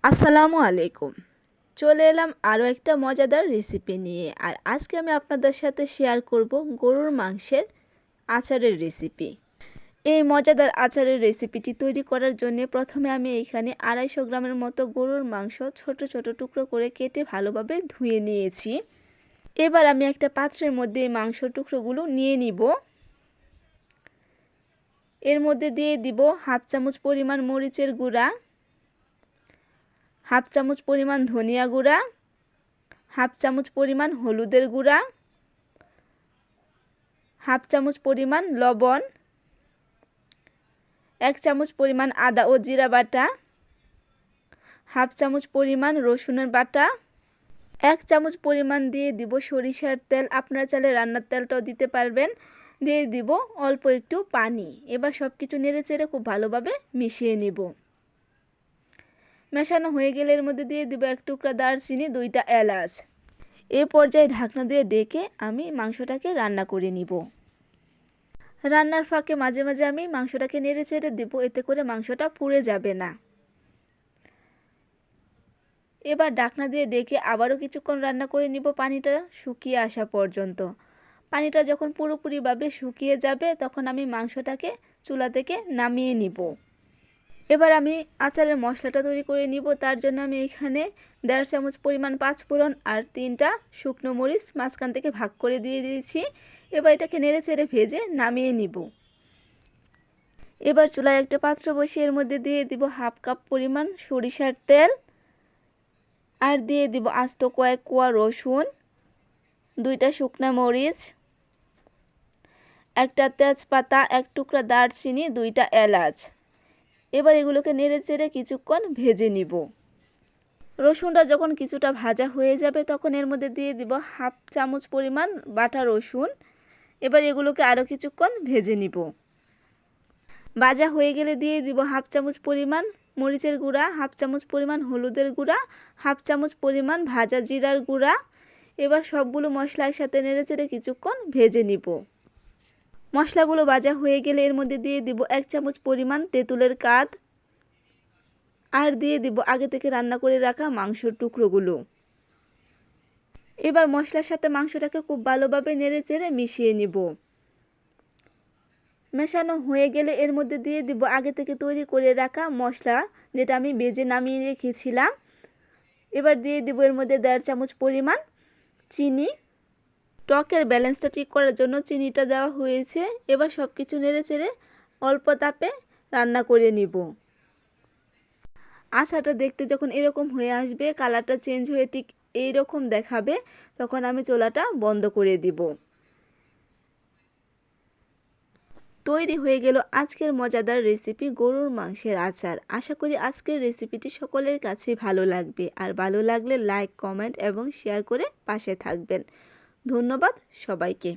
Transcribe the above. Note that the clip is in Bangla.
আসসালামু আলাইকুম। চলে এলাম আরও একটা মজাদার রেসিপি নিয়ে। আর আজকে আমি আপনাদের সাথে শেয়ার করব গরুর মাংসের আচারের রেসিপি। এই মজাদার আচারের রেসিপিটি তৈরি করার জন্য প্রথমে আমি এখানে 250 গ্রামের মতো গরুর মাংস ছোট ছোট টুকরো করে কেটে ভালোভাবে ধুয়ে নিয়েছি। এবার আমি একটা পাত্রের মধ্যে এই মাংস টুকরোগুলো নিয়ে নিব। এর মধ্যে দিয়ে দিব হাফ চামচ পরিমাণ মরিচের গুঁড়া, হাফ চামচ পরিমাণ ধনিয়া গুঁড়া, হাফ চামচ পরিমাণ হলুদের গুঁড়া, হাফ চামচ পরিমাণ লবণ, 1 চামচ পরিমাণ আদা ও জিরা বাটা, হাফ চামচ পরিমাণ রসুনের বাটা, 1 চামচ পরিমাণ দিয়ে দিব সরিষার তেল। আপনারা চাইলে রান্নার তেলটাও দিতে পারবেন। দিয়ে দিব অল্প একটু পানি। এবার সব কিছু নেড়েচেড়ে খুব ভালোভাবে মিশিয়ে নিব। মেশানো হয়ে গেলে এর মধ্যে দিয়ে দিব 1 টুকরা দারচিনি, 2টা এলাচ। এই পর্যায়ে ঢাকনা দিয়ে ডেকে আমি মাংসটাকে রান্না করে নিব। রান্নার ফাঁকে মাঝে মাঝে আমি মাংসটাকে নেড়ে চেড়ে দেব, এতে করে মাংসটা পুড়ে যাবে না। এবার ঢাকনা দিয়ে ডেকে আবারও কিছুক্ষণ রান্না করে নিব, পানিটা শুকিয়ে আসা পর্যন্ত। পানিটা যখন পুরোপুরিভাবে শুকিয়ে যাবে তখন আমি মাংসটাকে চুলা থেকে নামিয়ে নিব। এবার আমি আচারের মশলাটা তৈরি করে নিব। তার জন্য আমি এখানে 1.5 চামচ পরিমাণ পাঁচফোড়ন আর 3টা শুকনো মরিচ মাঝখান থেকে ভাগ করে দিয়ে দিয়েছি। এবার এটাকে নেড়ে চেড়ে ভেজে নামিয়ে নিব। এবার চুলায় একটা পাত্র বসিয়ে এর মধ্যে দিয়ে দিব হাফ কাপ পরিমাণ সরিষার তেল, আর দিয়ে দিব আস্ত কয়েক কোয়া রসুন, 2টা শুকনো মরিচ, 1টা তেজপাতা, 1 টুকরা দারচিনি, 2টা এলাচ। এবার এগুলোকে নেড়ে চেড়ে কিছুক্ষণ ভেজে নিব। রসুনটা যখন কিছুটা ভাজা হয়ে যাবে তখন এর মধ্যে দিয়ে দিব হাফ চামচ পরিমাণ বাটা রসুন। এবার এগুলোকে আরও কিছুক্ষণ ভেজে নিব। ভাজা হয়ে গেলে দিয়ে দিব হাফ চামচ পরিমাণ মরিচের গুঁড়া, হাফ চামচ পরিমাণ হলুদের গুঁড়া, হাফ চামচ পরিমাণ ভাজা জিরার গুঁড়া। এবার সবগুলো মশলা একসাথে নেড়ে চেড়ে কিছুক্ষণ ভেজে নিব। মশলাগুলো ভাজা হয়ে গেলে এর মধ্যে দিয়ে দিব 1 চামচ পরিমাণ তেঁতুলের কাঁদ, আর দিয়ে দিব আগে থেকে রান্না করে রাখা মাংসের টুকরোগুলো। এবার মশলার সাথে মাংসটাকে খুব ভালোভাবে নেড়ে চেড়ে মিশিয়ে নিব। মেশানো হয়ে গেলে এর মধ্যে দিয়ে দিব আগে থেকে তৈরি করে রাখা মশলা, যেটা আমি ভেজে নামিয়ে রেখেছিলাম। এবার দিয়ে দিব এর মধ্যে 1.5 চামচ পরিমাণ চিনি। টকের ব্যালেন্সটা ঠিক করার জন্য চিনিটা দেওয়া হয়েছে। এবার সব কিছু নেড়ে চেড়ে অল্প তাপে রান্না করে নিব। আচারটা দেখতে যখন এরকম হয়ে আসবে, কালারটা চেঞ্জ হয়ে ঠিক এইরকম দেখাবে, তখন আমি চুলাটা বন্ধ করে দিব। তৈরি হয়ে গেল আজকের মজাদার রেসিপি গরুর মাংসের আচার। আশা করি আজকের রেসিপিটি সকলের কাছে ভালো লাগবে। আর ভালো লাগলে লাইক, কমেন্ট এবং শেয়ার করে পাশে থাকবেন। ধন্যবাদ সবাইকে।